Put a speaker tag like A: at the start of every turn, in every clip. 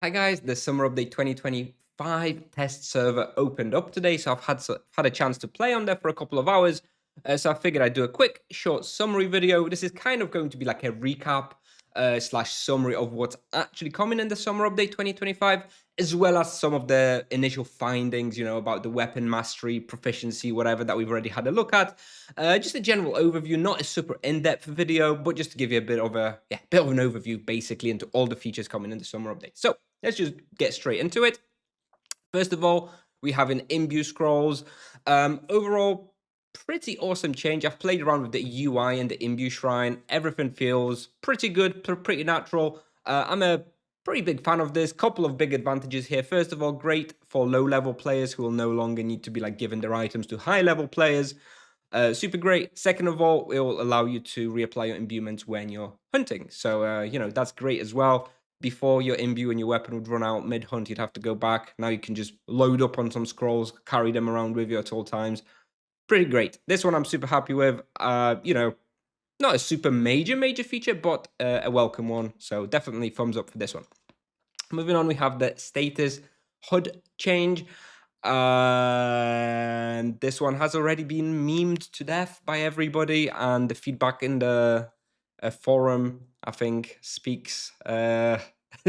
A: Hi guys, the summer update 2025 test server opened up today, so I've had a chance to play on there for a couple of hours. So I figured I'd do a quick, short summary video. This is kind of going to be like a recap slash summary of what's actually coming in the summer update 2025, as well as some of the initial findings, about the weapon mastery, proficiency, whatever that we've already had a look at. Just a general overview, not a super in-depth video, but just to give you a bit of an overview, basically, into all the features coming in the summer update. So let's just get straight into it. First of all, we have an Imbue Scrolls. Overall, pretty awesome change. I've played around with the UI and the Imbue Shrine. Everything feels pretty good, pretty natural. I'm a pretty big fan of this. Couple of big advantages here. First of all, great for low-level players who will no longer need to be given their items to high-level players. Super great. Second of all, it will allow you to reapply your imbuements when you're hunting. So, that's great as well. Before your imbue and your weapon would run out mid-hunt, you'd have to go back. Now you can just load up on some scrolls, carry them around with you at all times. Pretty great. This one I'm super happy with. Not a super major feature, but a welcome one. So definitely thumbs up for this one. Moving on, we have the status HUD change. And this one has already been memed to death by everybody, and the feedback in the forum, I think, speaks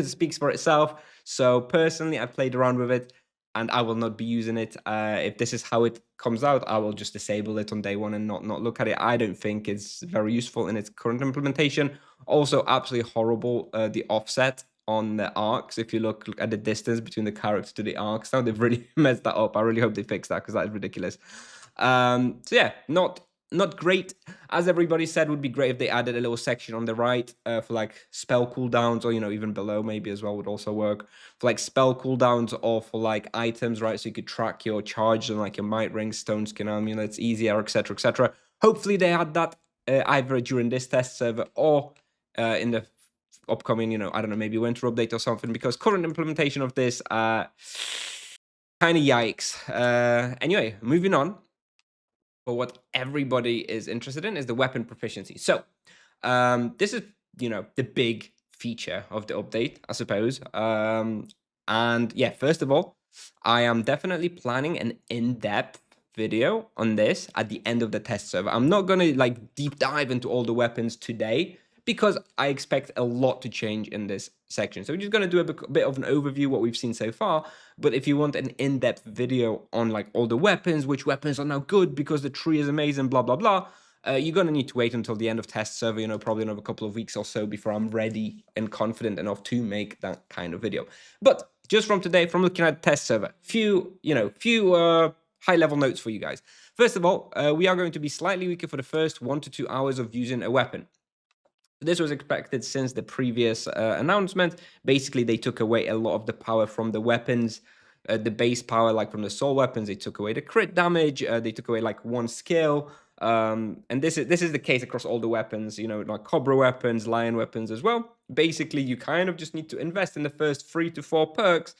A: speaks for itself. So personally, I played around with it, and I will not be using it. If this is how it comes out, I will just disable it on day one and not look at it. I don't think it's very useful in its current implementation. Also, absolutely horrible, the offset on the arcs. If you look at the distance between the character to the arcs, now they've really messed that up. I really hope they fix that, because that is ridiculous. So yeah, not great. As everybody said, would be great if they added a little section on the right for spell cooldowns, or even below maybe as well would also work for spell cooldowns, or for items, right? So you could track your charge and your might ring, stone skin amulets, easier, etc., etc. Hopefully they add that either during this test server or in the upcoming, I don't know, maybe winter update or something, because current implementation of this, kind of yikes. Anyway, moving on. But what everybody is interested in is the weapon proficiency. So, this is, the big feature of the update, I suppose. And yeah, first of all, I am definitely planning an in-depth video on this at the end of the test server. I'm not going to deep dive into all the weapons today, because I expect a lot to change in this section. So we're just going to do a bit of an overview, what we've seen so far. But if you want an in-depth video on all the weapons, which weapons are now good because the tree is amazing, blah, blah, blah, you're going to need to wait until the end of test server, probably another couple of weeks or so before I'm ready and confident enough to make that kind of video. But just from today, from looking at test server, few high-level notes for you guys. First of all, we are going to be slightly weaker for the first 1 to 2 hours of using a weapon. This was expected since the previous announcement. Basically, they took away a lot of the power from the weapons, the base power, from the soul weapons. They took away the crit damage. They took away one skill. And this is the case across all the weapons. Like cobra weapons, lion weapons as well. Basically, you kind of just need to invest in the first 3 to 4 perks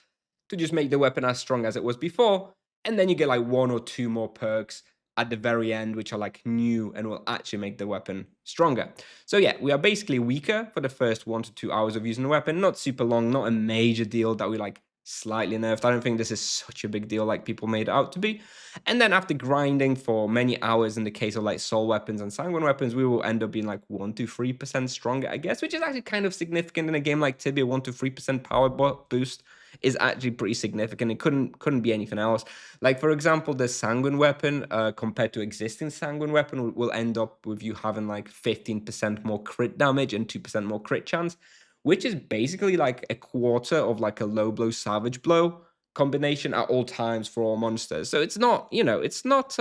A: to just make the weapon as strong as it was before, and then you get 1 or 2 more perks at the very end, which are new and will actually make the weapon stronger. So yeah, we are basically weaker for the first 1 to 2 hours of using the weapon. Not super long, not a major deal that we slightly nerfed. I don't think this is such a big deal like people made it out to be. And then after grinding for many hours, in the case of soul weapons and sanguine weapons, we will end up being 1 to 3% stronger, I guess, which is actually kind of significant in a game like Tibia. 1 to 3% power boost is actually pretty significant. It couldn't be anything else. For example, the sanguine weapon compared to existing sanguine weapon will end up with you having 15% more crit damage and 2% more crit chance, which is basically a quarter of a low blow savage blow combination at all times for all monsters. So it's not, it's not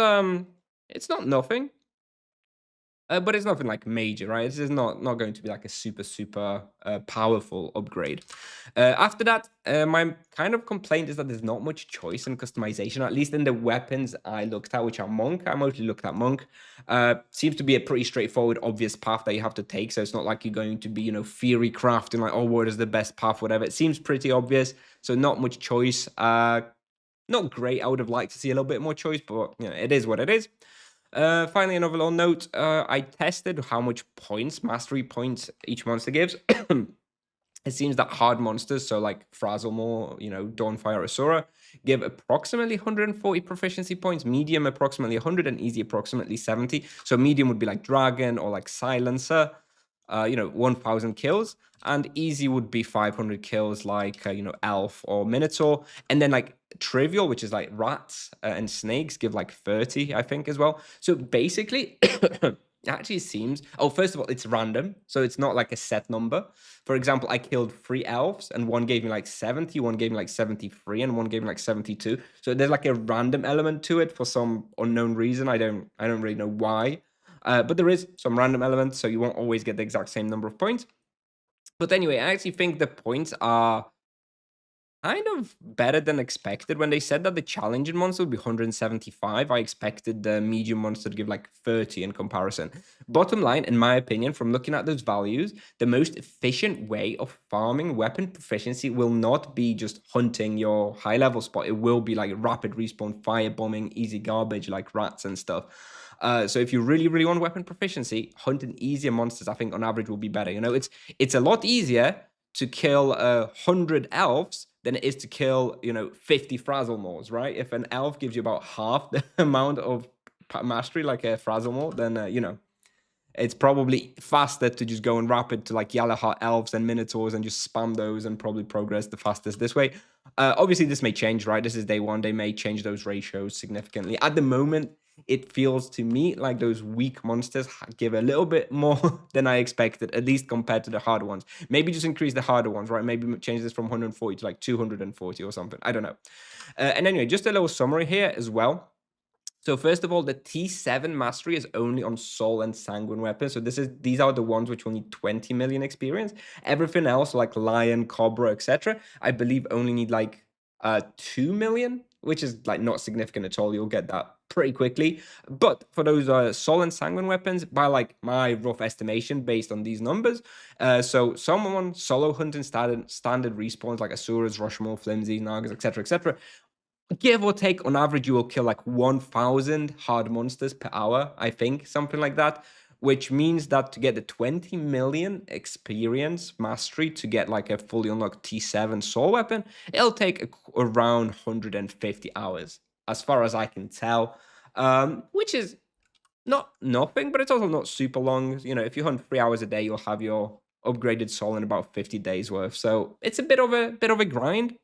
A: nothing. But it's nothing major, right? This is not going to be a super powerful upgrade. After that, my kind of complaint is that there's not much choice in customization, at least in the weapons I looked at, which are monk. I mostly looked at monk. Seems to be a pretty straightforward, obvious path that you have to take. So it's not like you're going to be, theory crafting, oh, what is the best path, whatever. It seems pretty obvious. So not much choice. Not great. I would have liked to see a little bit more choice, but it is what it is. Finally, another little note. I tested how much points, mastery points, each monster gives. It seems that hard monsters, so like Frazzlemore, Dawnfire, Asura, give approximately 140 proficiency points, medium approximately 100, and easy approximately 70. So medium would be like Dragon or like Silencer, 1,000 kills, and easy would be 500 kills like, Elf or Minotaur. And then like Trivial, which is like rats and snakes, give like 30, I think, as well. So basically, it actually seems, first of all, it's random. So it's not like a set number. For example, I killed 3 elves and one gave me like 70, one gave me like 73, and one gave me like 72. So there's like a random element to it for some unknown reason. I don't really know why. But there is some random elements, so you won't always get the exact same number of points. But anyway, I actually think the points are kind of better than expected. When they said that the challenging monster would be 175, I expected the medium monster to give like 30 in comparison. Bottom line, in my opinion, from looking at those values, the most efficient way of farming weapon proficiency will not be just hunting your high level spot. It will be like rapid respawn, fire bombing, easy garbage like rats and stuff. So if you really, really want weapon proficiency, hunting easier monsters, I think on average will be better. It's a lot easier to kill 100 elves than it is to kill 50 Frazzlemores, right? If an elf gives you about half the amount of mastery like a Frazzlemore, then it's probably faster to just go and rapid to like Yellowheart elves and minotaurs and just spam those and probably progress the fastest this way. Obviously, this may change, right? This is day one. They may change those ratios significantly. At the moment, it feels to me like those weak monsters give a little bit more than I expected, at least compared to the harder ones. Maybe just increase the harder ones, right? Maybe change this from 140 to like 240 or something. I don't know. And anyway, just a little summary here as well. So first of all, the T7 mastery is only on Soul and Sanguine weapons. So these are the ones which will need 20 million experience. Everything else, like Lion, Cobra, etc., I believe only need like 2 million, which is like not significant at all. You'll get that pretty quickly. But for those Soul and Sanguine weapons, by like my rough estimation based on these numbers, so someone solo hunting standard respawns like Asuras, Rushmore, Flimsy, Nagas, etc., give or take, on average, you will kill like 1,000 hard monsters per hour, I think, something like that. Which means that to get the 20 million experience mastery to get like a fully unlocked T7 soul weapon, it'll take around 150 hours, as far as I can tell. Which is not nothing, but it's also not super long. If you hunt 3 hours a day, you'll have your upgraded soul in about 50 days worth. So it's a bit of a grind.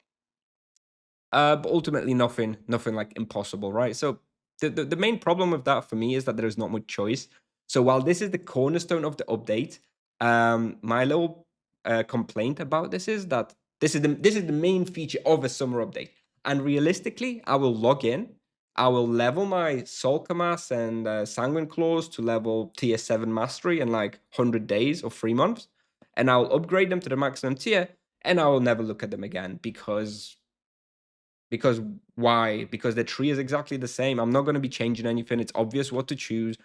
A: But ultimately nothing like impossible, right? So the main problem with that for me is that there is not much choice. So while this is the cornerstone of the update, my little complaint about this is that this is the main feature of a summer update. And realistically, I will log in, I will level my Soul Kamas and Sanguine Claws to level tier 7 mastery in like 100 days or 3 months, and I'll upgrade them to the maximum tier, and I will never look at them again because why? Because the tree is exactly the same. I'm not going to be changing anything. It's obvious what to choose.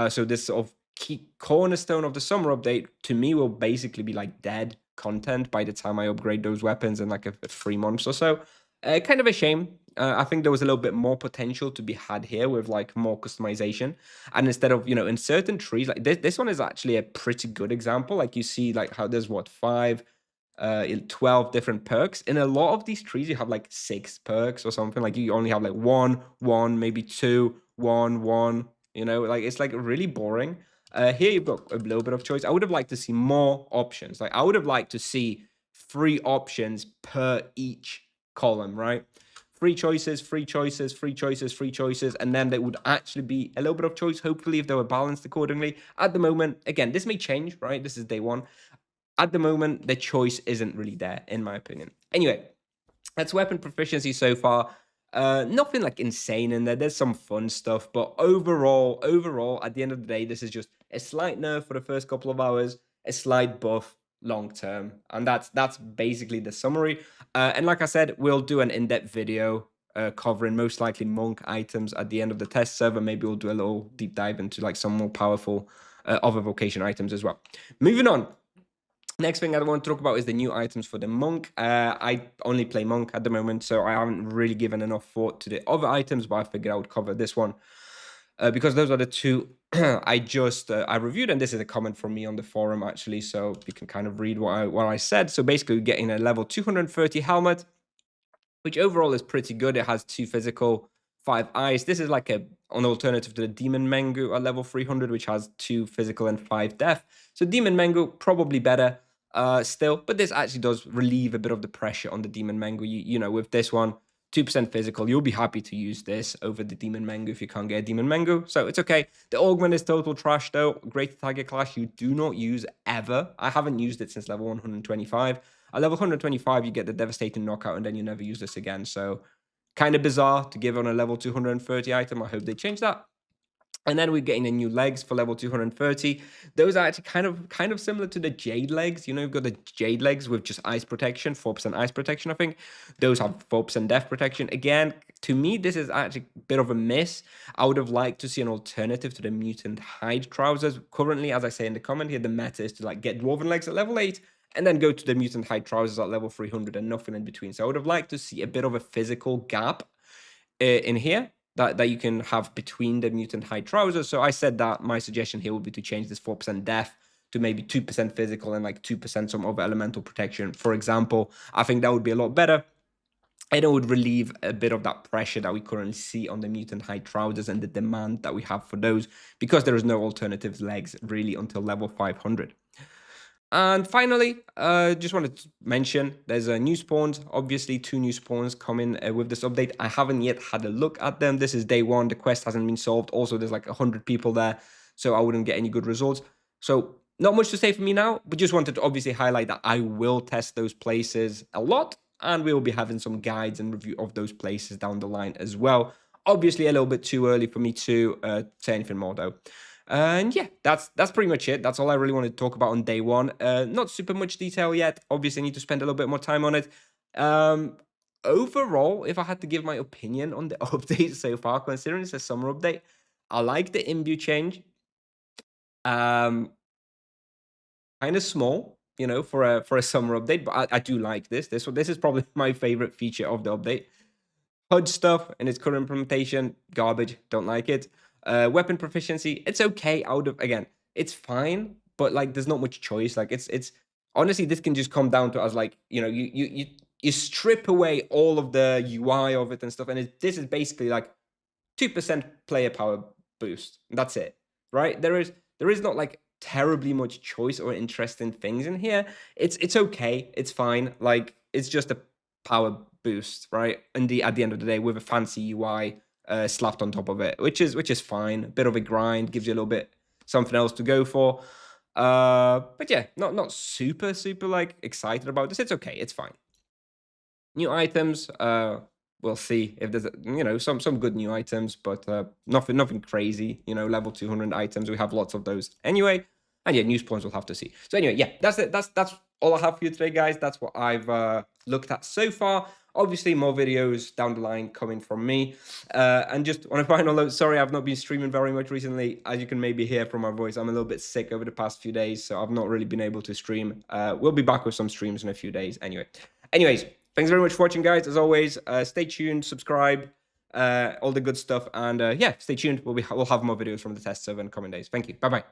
A: So this sort of key cornerstone of the summer update to me will basically be like dead content by the time I upgrade those weapons in like a 3 months or so. Kind of a shame. I think there was a little bit more potential to be had here with like more customization. And instead of, in certain trees, like this one is actually a pretty good example. Like you see like how there's 12 different perks. In a lot of these trees, you have like 6 perks or something. Like you only have like one, maybe 2, 1. Like it's like really boring. Here you've got a little bit of choice. I would have liked to see more options. Like I would have liked to see 3 options per each column, right? 3 choices, 3 choices, 3 choices, 3 choices, and then there would actually be a little bit of choice, hopefully, if they were balanced accordingly. At the moment, again, this may change, right? This is day one. At the moment, the choice isn't really there, in my opinion. Anyway, that's weapon proficiency so far. Nothing like insane in there. There's some fun stuff, but overall, at the end of the day, this is just a slight nerf for the first couple of hours, a slight buff long term, and that's basically the summary. And like I said, we'll do an in-depth video covering most likely monk items at the end of the test server. Maybe we'll do a little deep dive into like some more powerful other vocation items as well. Moving on. Next thing I want to talk about is the new items for the monk. I only play monk at the moment, so I haven't really given enough thought to the other items, but I figured I would cover this one because those are the two I reviewed, and this is a comment from me on the forum actually, so you can kind of read what I said. So basically, we're getting a level 230 helmet, which overall is pretty good. It has 2 physical, 5 eyes. This is like an alternative to the Demon Mengu at level 300, which has 2 physical and 5 death. So Demon Mengu probably better still, but this actually does relieve a bit of the pressure on the Demon Mengu. You know, with this one, 2% physical, you'll be happy to use this over the Demon Mengu if you can't get a Demon Mengu. So it's okay. The Augment is total trash though. Great target class you do not use ever. I haven't used it since level 125. At level 125, you get the devastating knockout, and then you never use this again. So kind of bizarre to give on a level 230 item. I hope they change that. And then we're getting the new legs for level 230. Those are actually kind of similar to the Jade legs. You know, you've got the Jade legs with just ice protection, 4% ice protection, I think. Those have 4% death protection. Again, to me, this is actually a bit of a miss. I would have liked to see an alternative to the mutant hide trousers. Currently, as I say in the comment here, the meta is to like get dwarven legs at level 8 and then go to the mutant hide trousers at level 300 and nothing in between. So I would have liked to see a bit of a physical gap in here that you can have between the mutant hide trousers. So I said that my suggestion here would be to change this 4% death to maybe 2% physical and like 2% some other elemental protection, for example. I think that would be a lot better. And it would relieve a bit of that pressure that we currently see on the mutant hide trousers and the demand that we have for those, because there is no alternative legs really until level 500. And finally, just wanted to mention there's a new spawns. Obviously, 2 new spawns coming with this update. I haven't yet had a look at them. This is day 1. The quest hasn't been solved. Also, there's like 100 people there, so I wouldn't get any good results. So not much to say for me now, but just wanted to obviously highlight that I will test those places a lot, and we will be having some guides and review of those places down the line as well. Obviously, a little bit too early for me to say anything more though. And yeah, that's pretty much it. That's all I really wanted to talk about on day 1. Not super much detail yet. Obviously, I need to spend a little bit more time on it. Overall, if I had to give my opinion on the update so far, considering it's a summer update, I like the Imbue change. Kind of small, you know, for a summer update, but I do like this. This is probably my favorite feature of the update. HUD stuff in its current implementation, garbage, don't like it. Weapon proficiency, it's okay. Again, it's fine, but like there's not much choice. Like it's honestly, this can just come down to us like, you know, you strip away all of the UI of it and stuff, and this is basically like 2% player power boost. That's it, right? There is not like terribly much choice or interesting things in here. It's okay. It's fine. Like it's just a power boost, right? And at the end of the day, with a fancy UI slapped on top of it, which is fine. A bit of a grind, gives you a little bit something else to go for. But yeah, not super like excited about this. It's okay. It's fine. New items. We'll see if there's you know some good new items, but nothing crazy. You know, level 200 items. We have lots of those anyway. And yeah, new spawns we'll have to see. So anyway, yeah, that's it. That's all I have for you today, guys. That's what I've looked at so far. Obviously, more videos down the line coming from me. And just on a final note, sorry, I've not been streaming very much recently. As you can maybe hear from my voice, I'm a little bit sick over the past few days, so I've not really been able to stream. We'll be back with some streams in a few days anyway. Anyways, thanks very much for watching, guys. As always, stay tuned, subscribe, all the good stuff. And yeah, stay tuned. We'll have more videos from the test server in the coming days. Thank you. Bye-bye.